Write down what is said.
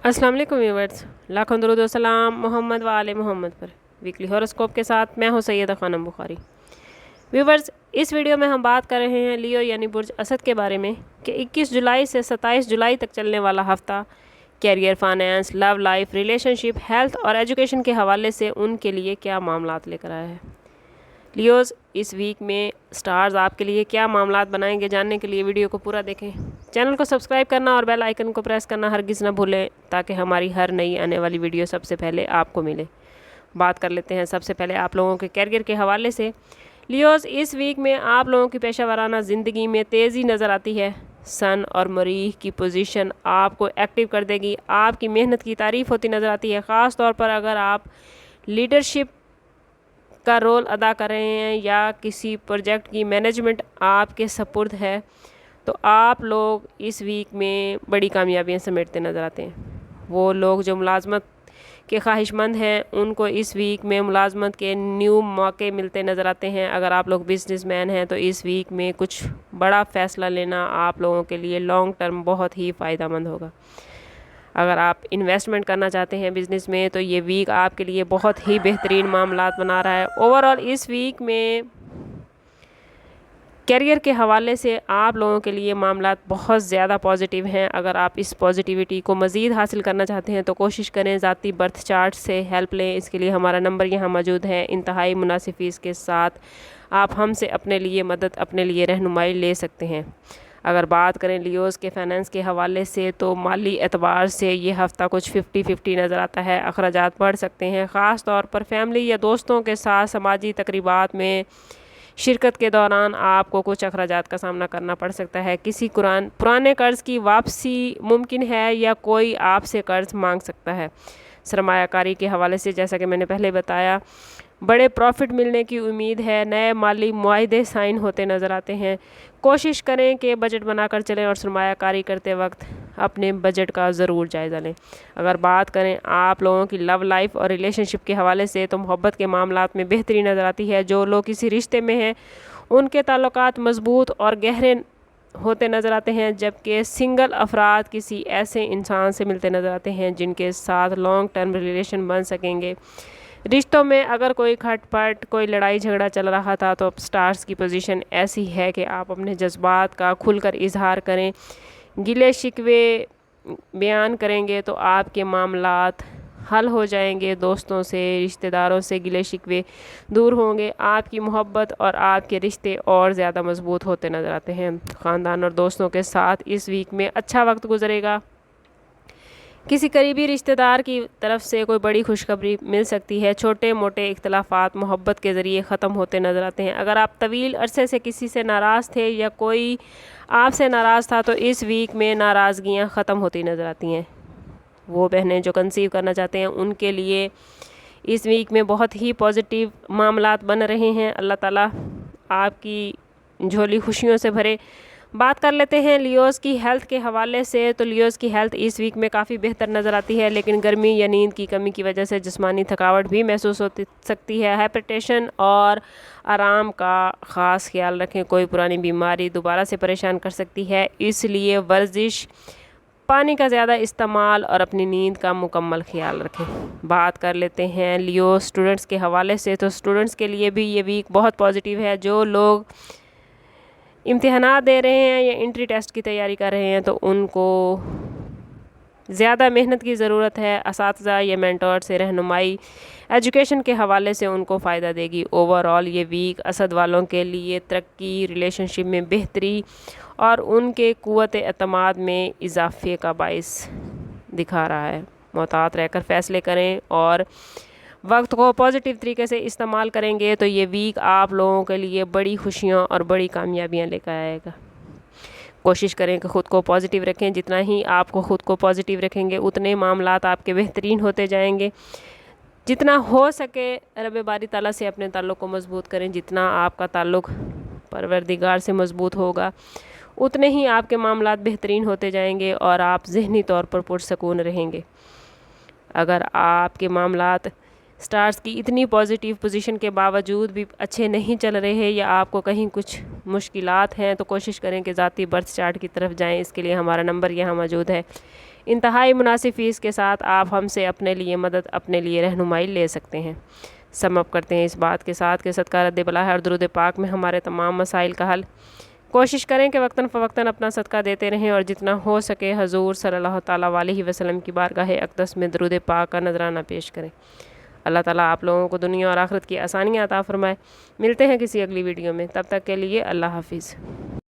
अस्सलाम वालेकुम व्यूअर्स, लाखों दरूद व सलाम मोहम्मद व आले मोहम्मद पर। वीकली हॉरोस्कोप के साथ मैं हूं सैयदा खानम बुखारी। व्यूअर्स, इस वीडियो में हम बात कर रहे हैं लियो यानी बुर्ज असद के बारे में कि 21 जुलाई से 27 जुलाई तक चलने वाला हफ्ता career, finance, love life, relationship, health और एजुकेशन के हवाले से उनके लिए क्या मामलात लेकर आया है। लियोज़, इस वीक में स्टार्स आपके लिए क्या मामलात बनाएंगे, जानने के लिए वीडियो को पूरा देखें। चैनल को सब्सक्राइब करना और बेल आइकन को प्रेस करना हरगिज़ ना भूलें ताकि हमारी हर नई आने वाली वीडियो सबसे पहले आपको मिले। बात कर लेते हैं सबसे पहले आप लोगों के कैरियर के हवाले से। लियोज़, इस वीक में आप लोगों की पेशा वाराना ज़िंदगी में तेज़ी नज़र आती है। सन और मरीख की पोजीशन आपको एक्टिव कर देगी। आपकी मेहनत की तारीफ़ होती नज़र आती है, ख़ास तौर पर अगर आप लीडरशिप का रोल अदा कर रहे हैं या किसी प्रोजेक्ट की मैनेजमेंट आपके सपुर्द है तो आप लोग इस वीक में बड़ी कामयाबियां समेटते नज़र आते हैं। वो लोग जो मुलाजमत के ख्वाहिशमंद हैं उनको इस वीक में मुलाजमत के न्यू मौके मिलते नज़र आते हैं। अगर आप लोग बिजनेसमैन हैं तो इस वीक में कुछ बड़ा फ़ैसला लेना आप लोगों के लिए लॉन्ग टर्म बहुत ही फ़ायदेमंद होगा। अगर आप इन्वेस्टमेंट करना चाहते हैं बिज़नेस में तो ये वीक आपके लिए बहुत ही बेहतरीन मामलात बना रहा है। ओवरऑल इस वीक में कैरियर के हवाले से आप लोगों के लिए मामलात बहुत ज़्यादा पॉजिटिव हैं। अगर आप इस पॉजिटिविटी को मज़ीद हासिल करना चाहते हैं तो कोशिश करें ज़ाती बर्थ चार्ट से हेल्प लें। इसके लिए हमारा नंबर यहाँ मौजूद है। इंतहाई मुनासिब फ़ीस के साथ आप हमसे अपने लिए मदद, अपने लिए रहनुमाई ले सकते हैं। अगर बात करें लियोज़ के फाइनेंस के हवाले से तो माली एतबार से ये हफ़्ता कुछ 50-50 नज़र आता है। अखराजात बढ़ सकते हैं, ख़ास तौर पर फैमिली या दोस्तों के साथ समाजी तकरीबात में शिरकत के दौरान आपको कुछ अखराजात का सामना करना पड़ सकता है। किसी पुराने कर्ज़ की वापसी मुमकिन है या कोई आपसे कर्ज़ मांग सकता है। सरमायाकारी के हवाले से जैसा कि मैंने पहले बताया, बड़े प्रॉफिट मिलने की उम्मीद है। नए माली मुआहदे साइन होते नज़र आते हैं। कोशिश करें कि बजट बनाकर चलें और सरमायाकारी करते वक्त अपने बजट का ज़रूर जायज़ा लें। अगर बात करें आप लोगों की लव लाइफ और रिलेशनशिप के हवाले से तो मोहब्बत के मामलात में बेहतरी नज़र आती है। जो लोग किसी रिश्ते में हैं उनके ताल्लुकात मज़बूत और गहरे होते नज़र आते हैं, जबकि सिंगल अफराद किसी ऐसे इंसान से मिलते नज़र आते हैं जिनके साथ लॉन्ग टर्म रिलेशन बन सकेंगे। रिश्तों में अगर कोई खटपट, कोई लड़ाई झगड़ा चल रहा था तो अब स्टार्स की पोजीशन ऐसी है कि आप अपने जज्बात का खुलकर इजहार करें। गिले शिकवे बयान करेंगे तो आपके मामलात हल हो जाएंगे। दोस्तों से, रिश्तेदारों से गिले शिकवे दूर होंगे। आपकी मोहब्बत और आपके रिश्ते और ज़्यादा मजबूत होते नज़र आते हैं। ख़ानदान और दोस्तों के साथ इस वीक में अच्छा वक्त गुजरेगा। किसी करीबी रिश्तेदार की तरफ से कोई बड़ी खुशखबरी मिल सकती है। छोटे मोटे इख्तलाफात मोहब्बत के ज़रिए ख़त्म होते नज़र आते हैं। अगर आप तवील अरसे से किसी से नाराज़ थे या कोई आपसे नाराज़ था तो इस वीक में नाराज़गियाँ ख़त्म होती नज़र आती हैं। वो बहनें जो कंसीव करना चाहते हैं उनके लिए इस वीक में बहुत ही पॉजिटिव मामलात बन रहे हैं। अल्लाह ताला आपकी झोली खुशियों से भरे। बात कर लेते हैं लियोज़ की हेल्थ के हवाले से तो लियोज़ की हेल्थ इस वीक में काफ़ी बेहतर नज़र आती है, लेकिन गर्मी या नींद की कमी की वजह से जिस्मानी थकावट भी महसूस हो सकती है। हाइपरटेंशन और आराम का ख़ास ख्याल रखें। कोई पुरानी बीमारी दोबारा से परेशान कर सकती है, इसलिए वर्जिश, पानी का ज़्यादा इस्तेमाल और अपनी नींद का मुकम्मल ख्याल रखें। बात कर लेते हैं लियो स्टूडेंट्स के हवाले से तो स्टूडेंट्स के लिए भी ये वीक बहुत पॉजिटिव है। जो लोग इम्तिहानात दे रहे हैं या एंट्री टेस्ट की तैयारी कर रहे हैं तो उनको ज़्यादा मेहनत की ज़रूरत है। असातिज़ा या मेंटोर से रहनुमाई एजुकेशन के हवाले से उनको फ़ायदा देगी। ओवरऑल ये वीक असद वालों के लिए तरक्की, रिलेशनशिप में बेहतरी और उनके क़ुव्वत एतमाद में इजाफ़े का बाइस दिखा रहा है। मोहतात रहकर फ़ैसले करें और वक्त को पॉजिटिव तरीके से इस्तेमाल करेंगे तो ये वीक आप लोगों के लिए बड़ी खुशियाँ और बड़ी कामयाबियाँ लेकर आएगा। कोशिश करें कि ख़ुद को पॉजिटिव रखें। जितना ही आपको ख़ुद को पॉजिटिव रखेंगे उतने मामलात आपके बेहतरीन होते जाएंगे। जितना हो सके रब बारी ताला से अपने ताल्लुक़ को मज़बूत करें। जितना आपका ताल्लुक़ परवरदिगार से मज़बूत होगा उतने ही आपके मामलात बेहतरीन होते जाएंगे और आप ज़हनी तौर पर पुरसकून रहेंगे। अगर आपके मामलात سٹارز کی اتنی پازیٹیو پوزیشن کے باوجود بھی اچھے نہیں چل رہے ہیں یا آپ کو کہیں کچھ مشکلات ہیں تو کوشش کریں کہ ذاتی برتھ چارٹ کی طرف جائیں۔ اس کے لیے ہمارا نمبر یہاں موجود ہے۔ انتہائی مناسب فیس کے ساتھ آپ ہم سے اپنے لیے مدد، اپنے لیے رہنمائی لے سکتے ہیں۔ سم اپ کرتے ہیں اس بات کے ساتھ کہ صدقہ رد بلا ہے اور درود پاک میں ہمارے تمام مسائل کا حل۔ کوشش کریں کہ وقتاً فوقتاً اپنا صدقہ دیتے رہیں اور جتنا ہو سکے حضور صلی اللہ تعالیٰ علیہ وسلم کی بارگاہ اقدس میں درود پاک کا نذرانہ پیش کریں۔ اللہ تعالیٰ آپ لوگوں کو دنیا اور آخرت کی آسانیاں عطا فرمائے۔ ملتے ہیں کسی اگلی ویڈیو میں، تب تک کے لیے اللہ حافظ۔